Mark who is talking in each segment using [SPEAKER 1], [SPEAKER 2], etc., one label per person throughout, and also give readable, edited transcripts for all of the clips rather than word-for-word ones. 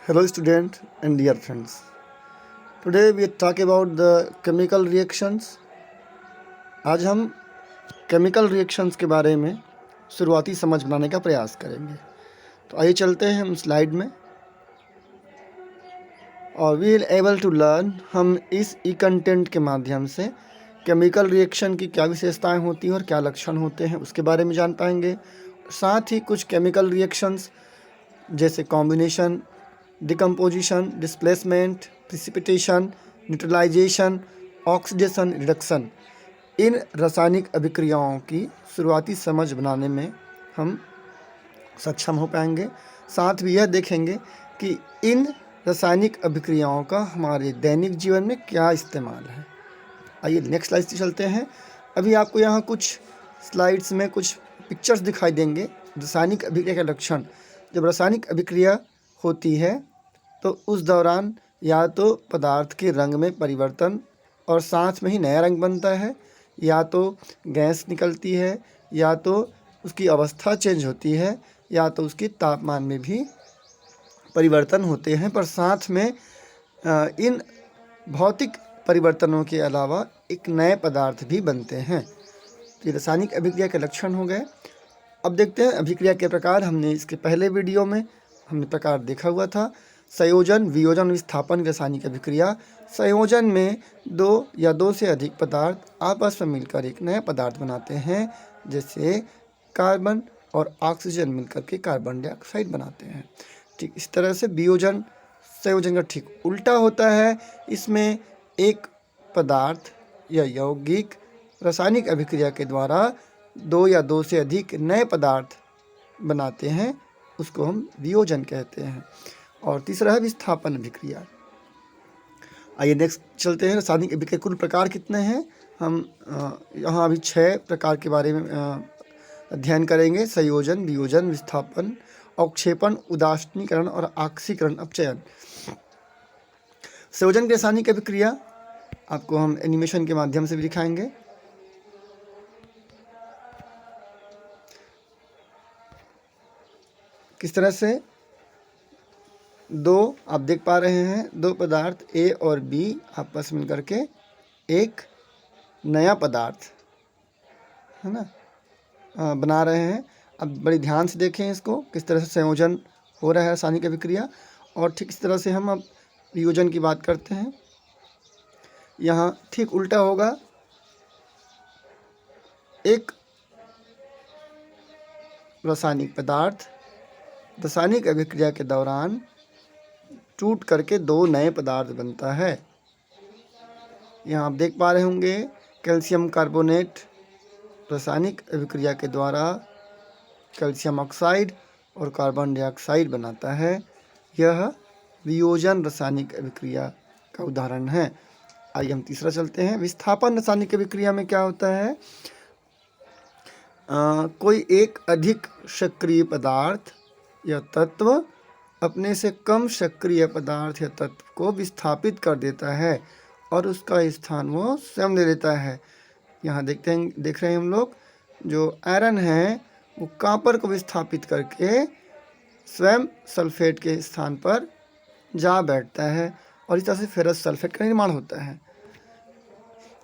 [SPEAKER 1] Hello student and dear friends. Today we talk about the chemical reactions. आज हम chemical reactions के बारे में शुरुआती समझ बनाने का प्रयास करेंगे। तो आइए चलते हैं हम स्लाइड में और we will able to learn हम इस ई कंटेंट के माध्यम से केमिकल रिएक्शन की क्या विशेषताएं होती हैं और क्या लक्षण होते हैं उसके बारे में जान पाएंगे। साथ ही कुछ केमिकल रिएक्शंस जैसे combination, decomposition, displacement, precipitation, neutralisation, oxidation, reduction, इन रासायनिक अभिक्रियाओं की शुरुआती समझ बनाने में हम सक्षम हो पाएंगे। साथ भी यह देखेंगे कि इन रासायनिक अभिक्रियाओं का हमारे दैनिक जीवन में क्या इस्तेमाल है। आइए नेक्स्ट स्लाइड से चलते हैं। अभी आपको यहाँ कुछ स्लाइड्स में कुछ पिक्चर्स दिखाई देंगे। रासायनिक अभिक्रिया के लक्षण। जब रासायनिक अभिक्रिया होती है तो उस दौरान या तो पदार्थ के रंग में परिवर्तन और साथ में ही नया रंग बनता है, या तो गैस निकलती है, या तो उसकी अवस्था चेंज होती है, या तो उसके तापमान में भी परिवर्तन होते हैं। पर साथ में इन भौतिक परिवर्तनों के अलावा एक नए पदार्थ भी बनते हैं। तो ये रासायनिक अभिक्रिया के लक्षण हो गए। अब देखते हैं अभिक्रिया के प्रकार। हमने इसके पहले वीडियो में हमने प्रकार देखा हुआ था। संयोजन, वियोजन, विस्थापन रासायनिक अभिक्रिया। संयोजन में दो या दो से अधिक पदार्थ आपस में मिलकर एक नया पदार्थ बनाते हैं, जैसे कार्बन और ऑक्सीजन मिलकर के कार्बन डाइऑक्साइड बनाते हैं। ठीक इस तरह से वियोजन संयोजन का ठीक उल्टा होता है। इसमें एक पदार्थ या यौगिक रासायनिक अभिक्रिया के द्वारा दो या दो से अधिक नए पदार्थ बनाते हैं, उसको हम वियोजन कहते हैं। और तीसरा है विस्थापन अभिक्रिया। आइए नेक्स्ट चलते हैं। रासायनिक अभिक्रिया कुल प्रकार कितने हैं? हम यहाँ अभी 6 प्रकार के बारे में अध्ययन करेंगे। संयोजन, वियोजन, विस्थापन, अवक्षेपण, उदासीनीकरण और ऑक्सीकरण अपचयन। संयोजन की रासायनिक अभिक्रिया आपको हम एनिमेशन के माध्यम से भी दिखाएंगे। किस तरह से दो आप देख पा रहे हैं, दो पदार्थ ए और बी आपस में मिलकर के एक नया पदार्थ है ना बना रहे हैं। अब बड़ी ध्यान से देखें इसको, किस तरह से संयोजन हो रहा है रासायनिक अभिक्रिया। और ठीक इस तरह से हम अब वियोजन की बात करते हैं। यहाँ ठीक उल्टा होगा। एक रासायनिक पदार्थ रासायनिक अभिक्रिया के दौरान टूट करके दो नए पदार्थ बनता है। यहाँ आप देख पा रहे होंगे कैल्शियम कार्बोनेट रासायनिक अभिक्रिया के द्वारा कैल्शियम ऑक्साइड और कार्बन डाइऑक्साइड बनाता है। यह वियोजन रासायनिक अभिक्रिया का उदाहरण है। आइए हम तीसरा चलते हैं। विस्थापन रासायनिक अभिक्रिया में क्या होता है? कोई एक अधिक सक्रिय पदार्थ या तत्व अपने से कम सक्रिय पदार्थ या तत्व को विस्थापित कर देता है और उसका स्थान वो स्वयं ले लेता है। यहाँ देख रहे हैं हम लोग, जो आयरन है वो कॉपर को विस्थापित करके स्वयं सल्फेट के स्थान पर जा बैठता है और इस तरह से फेरस सल्फेट का निर्माण होता है।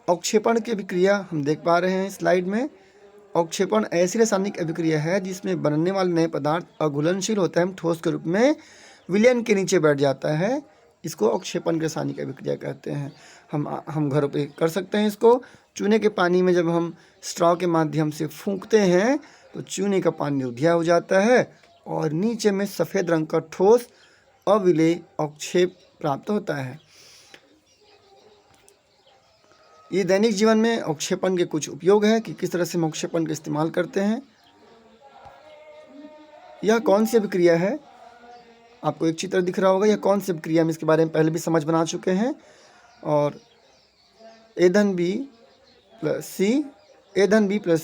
[SPEAKER 1] अवक्षेपण की अभिक्रिया हम देख पा रहे हैं स्लाइड में। अवक्षेपण ऐसी रासायनिक अभिक्रिया है जिसमें बनने वाले नए पदार्थ अघुलनशील होता है, ठोस के रूप में विलयन के नीचे बैठ जाता है। इसको अवक्षेपण की रासायनिक अभिक्रिया कहते हैं। हम घरों पे कर सकते हैं इसको। चूने के पानी में जब हम स्ट्रॉ के माध्यम से फूंकते हैं तो चूने का पानी उधिया हो जाता है और नीचे में सफ़ेद रंग का ठोस अविलेय अवक्षेप प्राप्त होता है। ये दैनिक जीवन में अवक्षेपण के कुछ उपयोग है कि किस तरह से हम अवक्षेपण का इस्तेमाल करते हैं। यह कौन सी अभिक्रिया है? आपको एक चित्र दिख रहा होगा। यह कौन सी अभिक्रिया में इसके बारे में पहले भी समझ बना चुके हैं। और ए धन B plus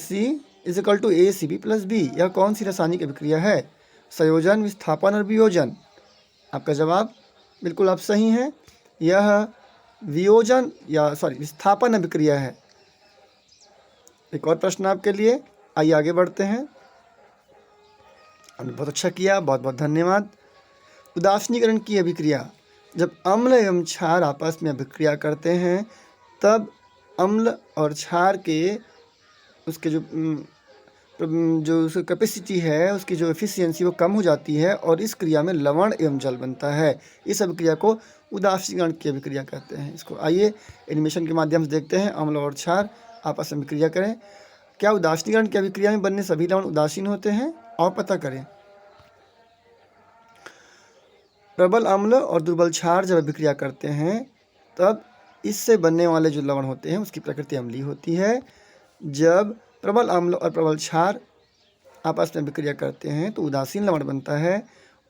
[SPEAKER 1] C is equal to ACB+B। यह कौन सी रासायनिक अभिक्रिया है? संयोजन, विस्थापन और वियोजन। आपका जवाब बिल्कुल आप सही हैं। यह विस्थापन अभिक्रिया है। एक और प्रश्न आपके लिए। आइए आगे बढ़ते हैं। आपने बहुत अच्छा किया, बहुत बहुत धन्यवाद। उदासीनीकरण की अभिक्रिया, जब अम्ल एवं क्षार आपस में अभिक्रिया करते हैं तब अम्ल और क्षार के उसके जो उसकी कैपेसिटी है, उसकी जो एफिशिएंसी वो कम हो जाती है और इस क्रिया में लवण एवं जल बनता है। इस अभिक्रिया को उदासीनीकरण की अभिक्रिया कहते हैं। इसको आइए एनिमेशन के माध्यम से देखते हैं। अम्ल और क्षार आपस में अभिक्रिया करें। क्या उदासीनीकरण की अभिक्रिया में बनने सभी लवण उदासीन होते हैं? और पता करें। प्रबल अम्ल और दुर्बल क्षार जब अभिक्रिया करते हैं तब इससे बनने वाले जो लवण होते हैं उसकी प्रकृति अम्लीय होती है। जब प्रबल अम्ल और प्रबल क्षार आपस में अभिक्रिया करते हैं तो उदासीन लवण बनता है।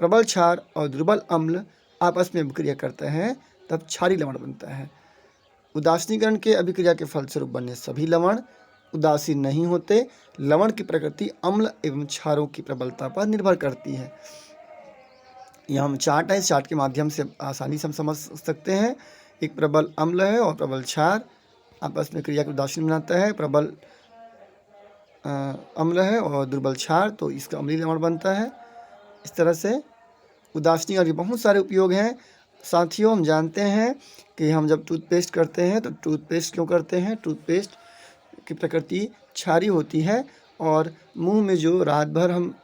[SPEAKER 1] प्रबल क्षार और दुर्बल अम्ल आपस में अभिक्रिया करते हैं तब क्षारीय लवण बनता है। उदासीनीकरण के अभिक्रिया के फलस्वरूप बने सभी लवण उदासीन नहीं होते। लवण की प्रकृति अम्ल एवं क्षारों की प्रबलता पर निर्भर करती है। यहाँ हम चार्ट है, इस चार्ट के माध्यम से आसानी से हम समझ सकते हैं। एक प्रबल अम्ल है और प्रबल क्षार आपस में क्रिया को उदासीन बनाता है। प्रबल अम्ल है और दुर्बल क्षार तो इसका अम्लीय लवण बनता है। इस तरह से उदासीनीकरण के बहुत सारे उपयोग हैं। साथियों, हम जानते हैं कि हम जब टूथपेस्ट करते हैं तो टूथपेस्ट क्यों करते हैं? टूथपेस्ट की प्रकृति क्षारीय होती है और मुंह में जो रात भर हम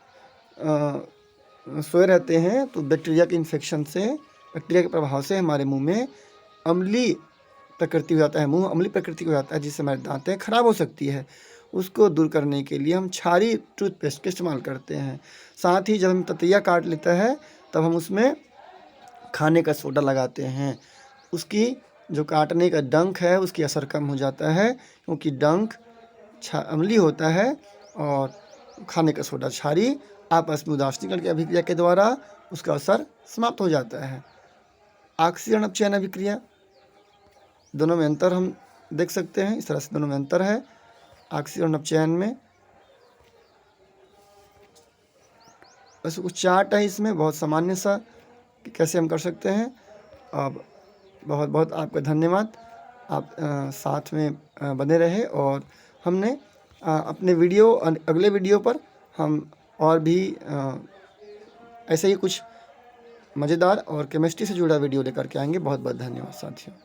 [SPEAKER 1] सोए रहते हैं तो बैक्टीरिया के इन्फेक्शन से, बैक्टीरिया के प्रभाव से हमारे मुंह में अम्लीय प्रकृति हो जाता है, मुंह अम्लीय प्रकृति हो जाता है, जिससे हमारी दांतें खराब हो सकती है। उसको दूर करने के लिए हम क्षारीय टूथपेस्ट का इस्तेमाल करते हैं। साथ ही जब हम ततैया काट लेता है तब हम उसमें खाने का सोडा लगाते हैं। उसकी जो काटने का डंक है उसकी असर कम हो जाता है, क्योंकि डंक अम्लीय होता है और खाने का सोडा क्षारीय। आपस में उदासीनीकरण की अभिक्रिया के द्वारा उसका असर समाप्त हो जाता है। ऑक्सीजन अपचयन अभिक्रिया, दोनों में अंतर हम देख सकते हैं। इस तरह से दोनों में अंतर है। ऑक्सीजन अपचयन में बस कुछ चार्ट है, इसमें बहुत सामान्य सा कि कैसे हम कर सकते हैं। अब बहुत बहुत आपका धन्यवाद। आप साथ में बने रहे और हमने अपने वीडियो अगले वीडियो पर हम और भी ऐसे ही कुछ मज़ेदार और केमिस्ट्री से जुड़ा वीडियो लेकर के आएंगे। बहुत बहुत धन्यवाद साथियों।